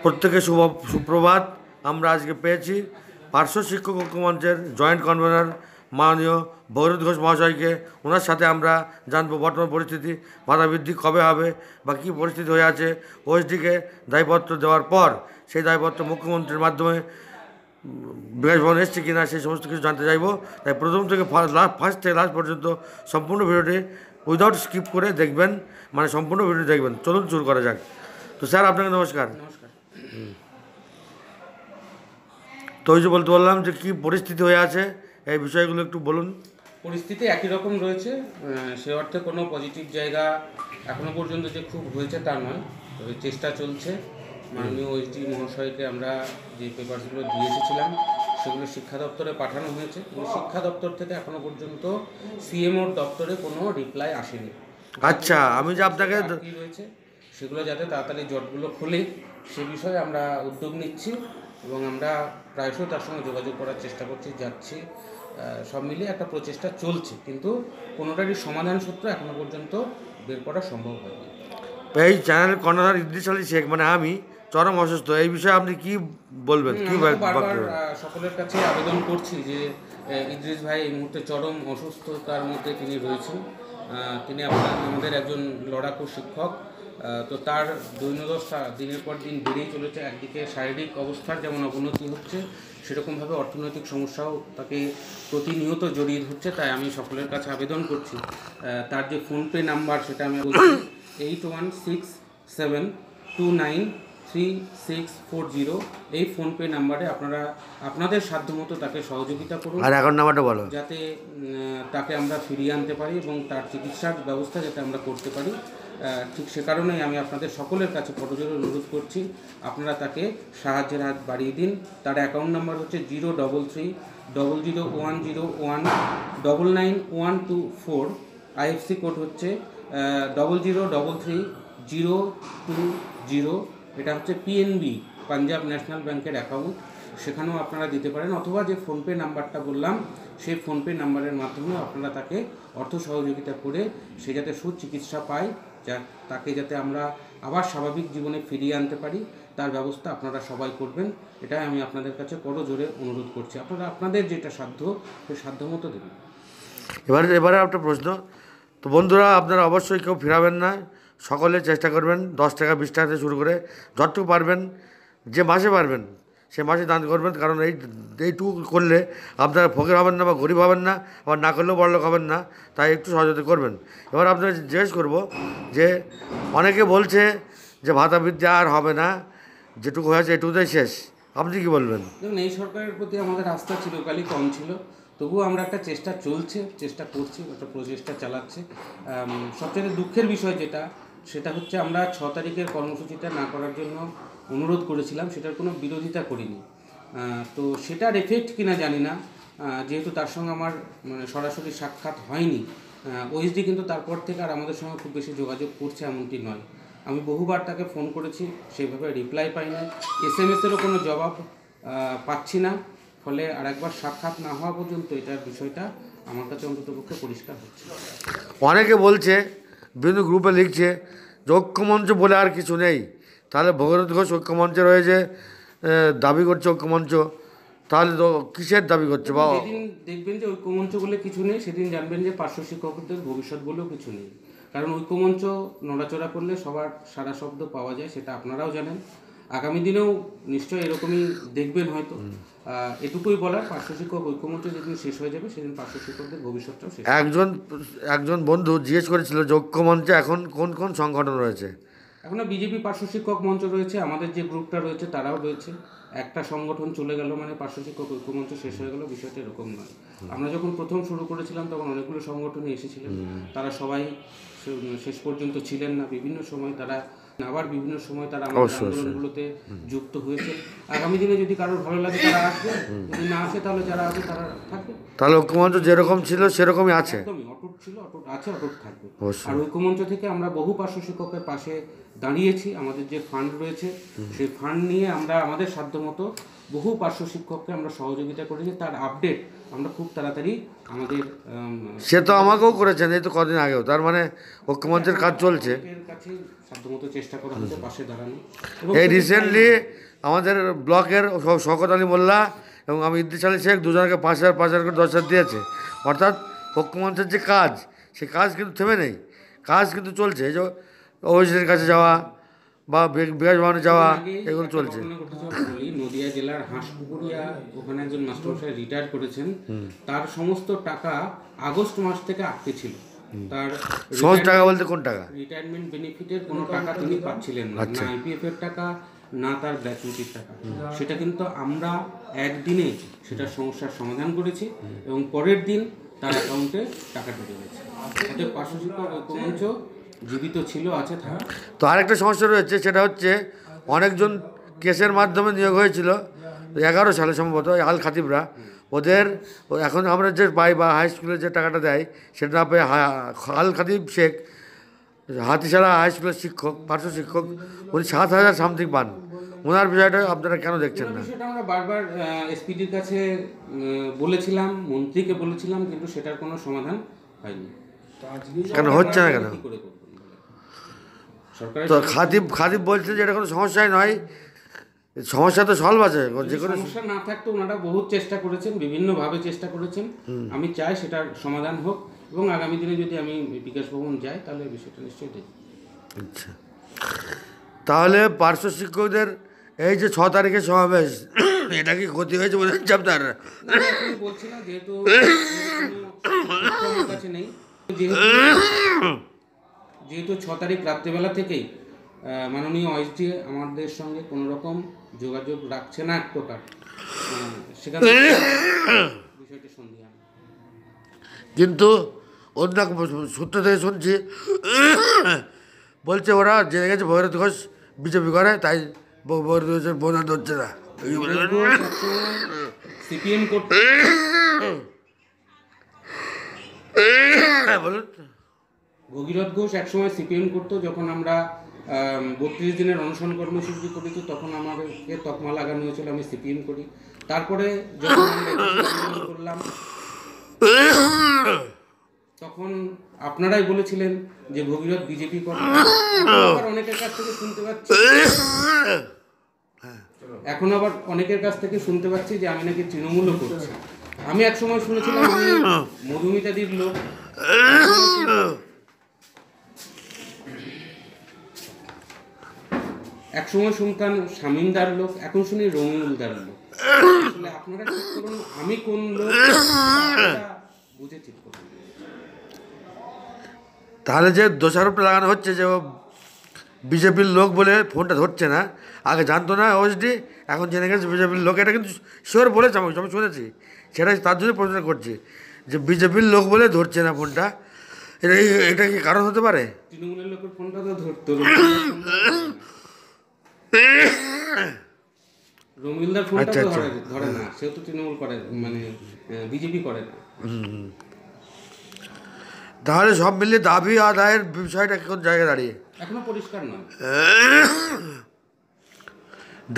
প্রত্যেকে সুপ্রভাত। আমরা আজকে পেয়েছি পার্শ্ব শিক্ষক ঐক্যমঞ্চের জয়েন্ট কনভেনর মাননীয় ভগীরথ ঘোষ মহাশয়কে। ওনার সাথে আমরা জানবো বর্তমান পরিস্থিতি, ভাতা বৃদ্ধি কবে হবে বা কী পরিস্থিতি হয়ে আছে। ওএসডিকে দায়পত্র দেওয়ার পর সেই দায়পত্র মুখ্যমন্ত্রীর মাধ্যমে বিকাশ ভবন এসছে কিনা সেই সমস্ত কিছু জানতে চাইবো। তাই প্রথম থেকে ফার্স্ট থেকে লাস্ট পর্যন্ত সম্পূর্ণ ভিডিওটি উইদাউট স্কিপ করে দেখবেন, মানে সম্পূর্ণ ভিডিও দেখবেন। চলুন শুরু করা যাক। তো স্যার, আপনাকে নমস্কার। তো ওই যে বলতে বললাম যে কী পরিস্থিতি হয়ে আছে, এই বিষয়গুলো একটু বলুন। পরিস্থিতি একই রকম রয়েছে, সে অর্থে কোনো পজিটিভ জায়গা এখনো পর্যন্ত যে খুব হয়েছে তা নয়, তবে চেষ্টা চলছে। মাননীয় ওএসডি মহাশয়কে আমরা যে পেপারসগুলো দিয়ে এসেছিলাম সেগুলো শিক্ষা দপ্তরে পাঠানো হয়েছে, কিন্তু শিক্ষা দপ্তর থেকে এখনো পর্যন্ত সিএমওর দপ্তরে কোনো রিপ্লাই আসেনি। আচ্ছা, আমি যে আপনাকে কী রয়েছে সেগুলো যাতে তাড়াতাড়ি জটগুলো খোলে সে বিষয়ে আমরা উদ্যোগ নিচ্ছি এবং আমরা প্রায়শই তার সঙ্গে যোগাযোগ করার চেষ্টা করছি, যাচ্ছি। সব মিলিয়ে একটা প্রচেষ্টা চলছে, কিন্তু কোনোটারই সমাধান সূত্র এখনো পর্যন্ত বের করা সম্ভব হয়নি। এই চ্যানেল কর্ণধার ইদ্রিস আলী শেখ, মানে আমি চরম অসুস্থ। এই বিষয়ে আপনি কি বলবেন? কি বারবার সকলের কাছে আবেদন করছি যে ইদ্রিস ভাই এই মুহূর্তে চরম অসুস্থতার মধ্যে তিনি রয়েছেন। তিনি আমাদের একজন লড়াকু শিক্ষক। তো তার দৈন্যদশা দিনের পর দিন বেড়েই চলেছে। একদিকে শারীরিক অবস্থার যেমন অবনতি হচ্ছে, সেরকমভাবে অর্থনৈতিক সমস্যাও তাকে প্রতিনিয়ত জড়িয়ে ধরছে। তাই আমি সকলের কাছে আবেদন করছি, তার যে ফোনপে নাম্বার সেটা আমি বলছি 8167293640। এই ফোনপে নাম্বারে আপনারা আপনাদের সাধ্যমতো তাকে সহযোগিতা করুন, আর অ্যাকাউন্ট নাম্বারটা বলো, যাতে তাকে আমরা ফিরিয়ে আনতে পারি এবং তার চিকিৎসার ব্যবস্থা যাতে আমরা করতে পারি। ঠিক সে কারণেই আমি আপনাদের সকলের কাছে করজোড়ে অনুরোধ করছি, আপনারা তাকে সাহায্যের হাত বাড়িয়ে দিন। তার অ্যাকাউন্ট নাম্বার হচ্ছে 0330001099124। আইএফসি কোড হচ্ছে 00333020। এটা হচ্ছে পিএনবি, পাঞ্জাব ন্যাশনাল ব্যাংকের অ্যাকাউন্ট। সেখানেও আপনারা দিতে পারেন, অথবা যে ফোনপে নাম্বারটা বললাম সেই ফোনপে নাম্বারের মাধ্যমে আপনারা তাকে অর্থ সহযোগিতা করে সে যাতে সুচিকিৎসা পায়, তাকে যাতে আমরা আবার স্বাভাবিক জীবনে ফিরিয়ে আনতে পারি, তার ব্যবস্থা আপনারা সবাই করবেন। এটাই আমি আপনাদের কাছে করজোড়ে অনুরোধ করছি। আপনারা আপনাদের যেটা সাধ্য সেই সাধ্য মতো দেবেন। এবারে একটা প্রশ্ন। তো বন্ধুরা, আপনারা অবশ্যই কেউ ফিরাবেন না, সকলে চেষ্টা করবেন 10 টাকা 20 টাকা থেকে শুরু করে যতটুকু পারবেন, যে মাসে পারবেন সে মাসে দান করবেন। কারণ এইটুকু করলে আপনারা ফকির হবেন না বা গরিব হবেন না, আবার না করলেও বড়লোক হবেন না। তাই একটু সহযোগিতা করবেন। এবার আপনারা জিজ্ঞেস করব যে অনেকে বলছে যে ভাতা বৃদ্ধি আর হবে না, যেটুকু হয়েছে এটুকুতেই শেষ। আপনি কি বলবেন? দেখুন, এই সরকারের প্রতি আমাদের আস্থা চিরকালই কম ছিল, তবুও আমরা একটা চেষ্টা করছি, একটা প্রচেষ্টা চালাচ্ছে। সবচেয়ে দুঃখের বিষয় সেটা হচ্ছে আমরা 6 তারিখের কর্মসূচিটা না করার জন্য অনুরোধ করেছিলাম, সেটার কোনো বিরোধিতা করিনি। তো সেটার এফেক্ট কিনা জানি না, যেহেতু তার সঙ্গে আমার সরাসরি সাক্ষাৎ হয়নি। ওএসডি কিন্তু তারপর থেকে আর আমাদের সঙ্গে খুব বেশি যোগাযোগ করছে এমনটি নয়। আমি বহুবার তাকে ফোন করেছি, সেইভাবে রিপ্লাই পাই না। SMS-এরও কোনো জবাব পাচ্ছি না। ফলে আরেকবার সাক্ষাৎ না হওয়া পর্যন্ত এটার বিষয়টা আমার কাছে অন্ততপক্ষে পরিষ্কার হচ্ছে। অনেকে বলছে, বিভিন্ন গ্রুপে লিখছে যে ঐক্যমঞ্চ বলে আর কিছু নেই। তাহলে ভগীরথ ঘোষ ঐক্যমঞ্চে রয়েছে, দাবি করছে ঐক্যমঞ্চ, তাহলে তো কিসের দাবি করছে? বা যেদিন দেখবেন যে ঐক্যমঞ্চ বলে কিছু নেই, সেদিন জানবেন যে পার্শ্ব শিক্ষকদের ভবিষ্যৎ বলেও কিছু নেই। কারণ ঐক্যমঞ্চ নড়াচড়া করলে সবার সারা শব্দ পাওয়া যায়, সেটা আপনারাও জানেন। আগামী দিনেও নিশ্চয়ই এরকমই দেখবেন হয়তো। এটুকুই বলার, পার্শ্ব শিক্ষক ঐক্যমঞ্চ যেদিন শেষ হয়ে যাবে সেদিন পার্শ্ব শিক্ষকদের ভবিষ্যৎটাও শেষ। একজন বন্ধু জিজ্ঞেস করেছিল যে ঐক্যমঞ্চে এখন কোন কোন সংগঠন রয়েছে? এখনও বিজেপি পার্শ্ব শিক্ষক মঞ্চ রয়েছে, আমাদের যে গ্রুপটা রয়েছে তারাও রয়েছে। একটা সংগঠন চলে গেল মানে পার্শ্ব শিক্ষক ঐক্যমঞ্চ শেষ হয়ে গেল, বিষয়টা এরকম নয়। আমরা যখন প্রথম শুরু করেছিলাম তখন অনেকগুলো সংগঠনই এসেছিলেন, তারা সবাই শেষ পর্যন্ত ছিলেন না। বিভিন্ন সময় তারা আমাদের আন্দোলনগুলোতে যুক্ত হয়েছে। আগামী দিনে যদি কারোর ভালো লাগে তারা আসবে, যদি না আসে তাহলে যারা আছে তারা থাকবে। তাহলে ঐক্যমঞ্চ যেরকম ছিল সেরকমই আছে, একদমই অটুট ছিল, অটুট আছে, অটুট থাকবে। আর ঐক্যমঞ্চ থেকে আমরা বহু পার্শ্ব শিক্ষকের পাশে দাঁড়িয়েছি। আমাদের যে ফান্ড রয়েছে সেই ফান্ড নিয়ে আমরা আমাদের সাধ্যমতো বহু পার্শ্ব শিক্ষককে আমরা সহযোগিতা করেছি। তার আপডেট আমরা খুব তাড়াতাড়ি আমাদের সে তো আমাকেও করেছেন এই তো কদিন আগেও। তার মানে ঐক্যমঞ্চের কাজ চলছে, সাধ্যমতো চেষ্টা করা হচ্ছে পাশে দাঁড়ানো। এই রিসেন্টলি আমাদের ব্লকের শওকত আলী মোল্লা এবং আমি ইদ্রিস আলী শেখ দুজনকে 5,000 করে 10,000 দিয়েছে। অর্থাৎ ঐক্যমঞ্চের যে কাজ, সেই কাজ কিন্তু থেমে নেই, কাজ কিন্তু চলছে। এই যে ওয়েসির কাছে যাওয়া বা বিকাশ ভবনে যাওয়া, এগুলো চলছে। নদিয়া জেলার হাঁসপুকুরিয়া ওখানে একজন মাস্টারমশাই রিটায়ার করেছেন, তার সমস্ত টাকা আগস্ট মাস থেকে আটকে ছিল। তার সহজ টাকা বলতে কোন টাকা? রিটায়ারমেন্ট বেনিফিটের কোনো টাকা তিনি পাচ্ছিলেন না, না আইপিএফ এর টাকা, না তার গ্র্যাচুইটির টাকা। সেটা কিন্তু আমরা একদিনে সেটার সমস্যার সমাধান করেছি এবং পরের দিন তার অ্যাকাউন্টে টাকা ঢুকে গেছে। অতএব পার্শ্ব শিক্ষক ঐক্যমঞ্চ জীবিত ছিল, আছে, থাকা। তো আরেকটা সমস্যা রয়েছে, সেটা হচ্ছে অনেকজন কেসের মাধ্যমে নিয়োগ হয়েছিল 11 সালে সম্ভবত, আল খাতিবরা। ওদের এখন আমরা যে পাই বা হাই স্কুলে যে টাকাটা দেয় সেটা না পেয়ে আল খাতিব শেখ হাতিশালা হাই স্কুলের শিক্ষক, পার্শ্ব শিক্ষক, উনি 7,000 সামথিং পান। ওনার বিষয়টা আপনারা কেন দেখছেন না? সেটা আমরা বারবার এসপিডির কাছে বলেছিলাম, মন্ত্রীকে বলেছিলাম, কিন্তু সেটার কোনো সমাধান হয়নি। কেন হচ্ছে না কেন? তো খাতিব বলছে যে এটা কোনো সমস্যাই নয়, সমস্যা তো সলভ আছে। যে কোনো সমস্যা না থাকতো ওনারা বহুত চেষ্টা করেছেন, বিভিন্নভাবে চেষ্টা করেছেন। আমি চাই সেটার সমাধান হোক এবং আগামী দিনে যদি আমি বিকাশ ভবন যাই তাহলে বিষয়টা নিশ্চয়ই দেখি। আচ্ছা, তাহলে পার্শ্ব শিক্ষকদের এই যে 6 তারিখে সমাবেশ, এটা কি ক্ষতি হয়েছে বলে আপনার? বলছি না, যেহেতু কাছে নেই, যেহেতু 6 তারিখ রাত্রেবেলা থেকেই মাননীয় ওএসডি আমাদের সঙ্গে কোনো রকম যোগাযোগ রাখছে না এক প্রকার, সেখানে বিষয়টি সন্দেহ। কিন্তু অন্য সূত্র থেকে শুনছি, বলছে ওরা জেনে গেছে ভৈরত ঘোষ বিজেপি করে, তাই ভৈরত ঘোষের বোঝা ধরছে না। সিপিএম করতে বলুন। ভগীরথ ঘোষ একসময় সিপিএম করতো। যখন আমরা 32 দিনের অনশন কর্মসূচি করেছি তখন আমাদেরকে তকমা লাগানো হয়েছিল আমি সিপিএম করি। তারপরে যখন আমরা করলাম তখন আপনারাই বলেছিলেন যে ভগীরথ বিজেপি করে। অনেকের কাছ থেকে শুনতে পাচ্ছি, এখন আবার অনেকের কাছ থেকে শুনতে পাচ্ছি যে আমি নাকি তৃণমূলও করছি। আমি একসময় শুনেছিলাম আমি মধুমিতাদির লোক, একসময় শুনতাম শামীমদার লোক, এখন শুনি রঙিনুলদার লোক। আসলে আপনারা ঠিক করুন আমি কোন লোক, বুঝে ঠিক করুন। তাহলে যে দোষারোপটা লাগানো হচ্ছে যে বিজেপির লোক বলে ফোনটা ধরছে না, আগে জানতো না ওএসডি, এখন জেনে গেছে বিজেপির লোক। এটা কিন্তু শিওর বলেছে, আমি শুনেছি, সেটাই তার জন্য প্রশ্ন করছি যে বিজেপির লোক বলে ধরছে না ফোনটা। এটা কি কারণ হতে পারে? তৃণমূলের লোকের ফোনটা তো ধরতো, রঙিলদার ফোনটা তো ধরে না, সেও তো তৃণমূল করে, মানে বিজেপি করে না। তাহলে সব মিলিয়ে দাবি আদায়ের বিষয়টা কোন জায়গায় দাঁড়িয়ে এখনো পরিষ্কার নয়।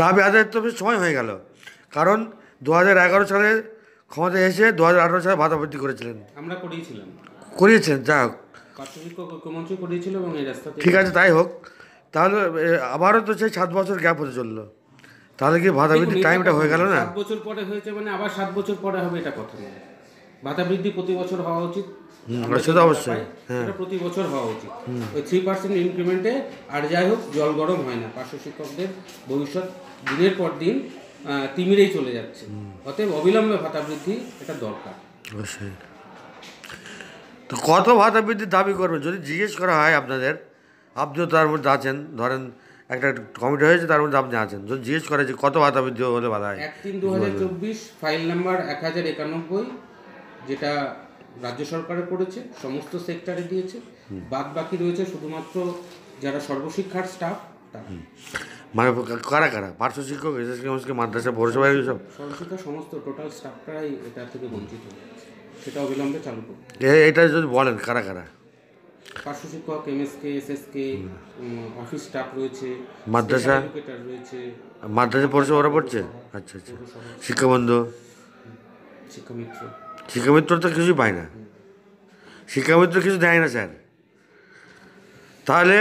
দাবি আদায়ের তো বেশ সময় হয়ে গেল, কারণ 2011 সালে ক্ষমতায় এসে 2018 সালে ভাতা বৃদ্ধি করেছিলেন, আমরা করিয়েছিলেন। যা হোক, মুখ্যমন্ত্রী করিয়েছিল এবং এই রাস্তাতে ঠিক আছে, তাই হোক। তাহলে আবারও তো সেই 7 বছর গ্যাপ হতে চললো, তাহলে কি ভাতা বৃদ্ধির টাইমটা হয়ে গেল না? 7 বছর পরে হয়েছে মানে আবার 7 বছর পরে হবে, এটা কথা নয়। ভাতা বৃদ্ধি প্রতি বছর হওয়া উচিত, সেটা অবশ্যই, হ্যাঁ, এটা প্রতি বছর হওয়া উচিত। ওই 3% ইনক্রিমেন্টে আর যাই হোক জল গরম হয় না। পার্শ্ব শিক্ষকদের ভবিষ্যৎ দিনের পর দিন তিমিরেই চলে যাচ্ছে, অতএব অবিলম্বে ভাতা বৃদ্ধি এটা দরকার। অবশ্যই। তো কত ভাতা বৃদ্ধির দাবি করবেন যদি জিজ্ঞেস করা হয় আপনাদের? আপনিও তার মধ্যে আছেন, ধরেন একটা কমিটি হয়েছে তার মধ্যে আপনি আছেন, যদি জিজ্ঞেস করে যে কত ভাতা বৃদ্ধি হলে ভালো হয়? 1/3/2024 ফাইল নাম্বার 1091, যেটা রাজ্য সরকারে করেছে, সমস্ত সেক্টরে দিয়েছে। বাদ বাকি রয়েছে শুধুমাত্র যারা সর্বশিক্ষার স্টাফ তারা। মানে কারা কারা? পার্শ্ব শিক্ষক, মাদ্রাসা, পৌরসভা, সব সর্বশিক্ষা সমস্ত টোটাল স্টাফটাই এটা থেকে বঞ্চিত হয়ে যাচ্ছে, সেটা অবিলম্বে চালু করবে। এটা যদি বলেন কারা কারা? পার্শ্ব শিক্ষক, এমএসকে, এসএসকে, অফিস স্টাফ রয়েছে, মাদ্রাসা এডুকেটর রয়েছে, মাদ্রাসা পৌরসভা ওরা পড়ছে। আচ্ছা আচ্ছা, শিক্ষাবন্ধু, শিক্ষামিত্র। শিক্ষামিত্র তো কিছুই পায় না, শিক্ষামিত্র কিছু দেয় না স্যার। তাহলে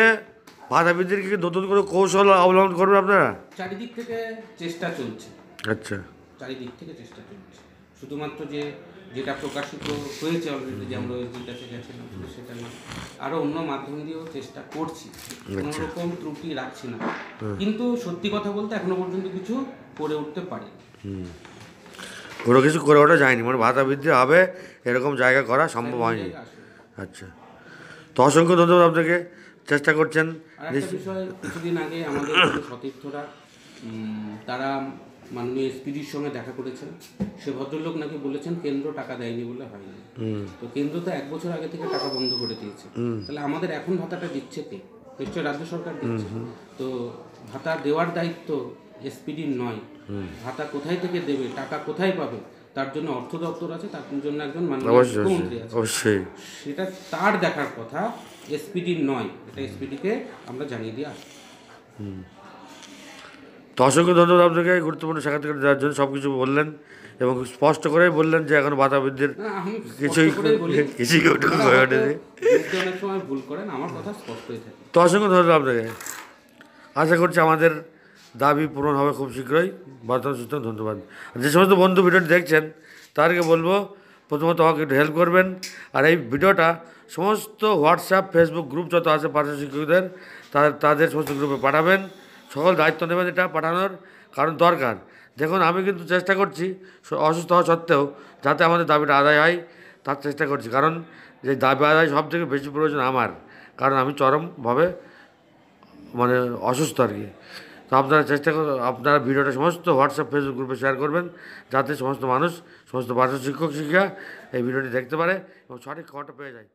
ভাতা বৃদ্ধির কি নতুন কোনো কৌশল অবলম্বন করবেন আপনারা? চারিদিক থেকে চেষ্টা চলছে, আচ্ছা, চারিদিক থেকে চেষ্টা চলছে। শুধুমাত্র যে যেটা প্রকাশিত হয়েছে অলরেডি, যে আমরা ওই কাছে গেছিলাম, সেটা না, আরও অন্য মাধ্যম দিয়েও চেষ্টা করছি, কোনো রকম ত্রুটি রাখছি না। কিন্তু সত্যি কথা বলতে এখনো পর্যন্ত কিছু করে উঠতে পারি। কোনো কিছু করে ওঠা যায়নি, মানে ভাতা বৃদ্ধি হবে এরকম জায়গা করা সম্ভব হয়নি। আচ্ছা, তো অসংখ্য ধন্যবাদ আপনাকে, চেষ্টা করছেন। আর একটা বিষয়, কিছুদিন আগে আমাদের কিছু সতীর্থরা তারা মাননীয় এসপিডির সঙ্গে দেখা করেছেন। সে ভদ্রলোক নাকি বলেছেন কেন্দ্র টাকা দেয়নি বলে হয়নি। তো কেন্দ্র তো 1 বছর আগে থেকে টাকা বন্ধ করে দিয়েছে, তাহলে আমাদের এখন ভাতাটা দিচ্ছে কে? নিশ্চয় রাজ্য সরকার দিচ্ছে। তো ভাতা দেওয়ার দায়িত্ব এসপিডির নয়। ভাতা কোথায় থেকে দেবে, টাকা কোথায় পাবে, তার জন্য অর্থ দপ্তর আছে, তার জন্য একজন মাননীয় মুখ্যমন্ত্রী আছে। অবশ্যই সেটা তার দেখার কথা, এসপিডির নয়। এটা এসপিডিকে আমরা জানিয়ে দিয়ে আসি। তো অসংখ্য ধন্যবাদ আপনাকে গুরুত্বপূর্ণ সাক্ষাৎকার দেওয়ার জন্য। সব কিছু বললেন এবং স্পষ্ট করেই বললেন যে এখন ভাতা বৃদ্ধির কিছুই হয়ে ওঠেনি। অনেক সময় ভুল করেন, আমার কথা স্পষ্টই থাকে। তো অসংখ্য ধন্যবাদ আপনাকে। আশা করছি আমাদের দাবি পূরণ হবে খুব শীঘ্রই। বর্তমান সুস্থ ধন্যবাদ। যে সমস্ত বন্ধু ভিডিওটি দেখছেন তাদেরকে বলবো, প্রথমত আমাকে একটু হেল্প করবেন, আর এই ভিডিওটা সমস্ত হোয়াটসঅ্যাপ ফেসবুক গ্রুপ যত আছে পার্শ্ব শিক্ষকদের, তাদের সমস্ত গ্রুপে পাঠাবেন। সকল দায়িত্ব নেবেন এটা পাঠানোর, কারণ দরকার। দেখুন, আমি কিন্তু চেষ্টা করছি অসুস্থ হওয়া সত্ত্বেও যাতে আমাদের দাবিটা আদায় হয়, তার চেষ্টা করছি। কারণ যে দাবি আদায় সব থেকে বেশি প্রয়োজন আমার, কারণ আমি চরমভাবে মানে অসুস্থ আর কি। তো আপনারা চেষ্টা করুন, আপনারা ভিডিওটা সমস্ত হোয়াটসঅ্যাপ ফেসবুক গ্রুপে শেয়ার করবেন, যাতে সমস্ত মানুষ, সমস্ত পার্শ্ব শিক্ষক শিক্ষিকা এই ভিডিওটি দেখতে পারে এবং সঠিক খবরটা পেয়ে যায়।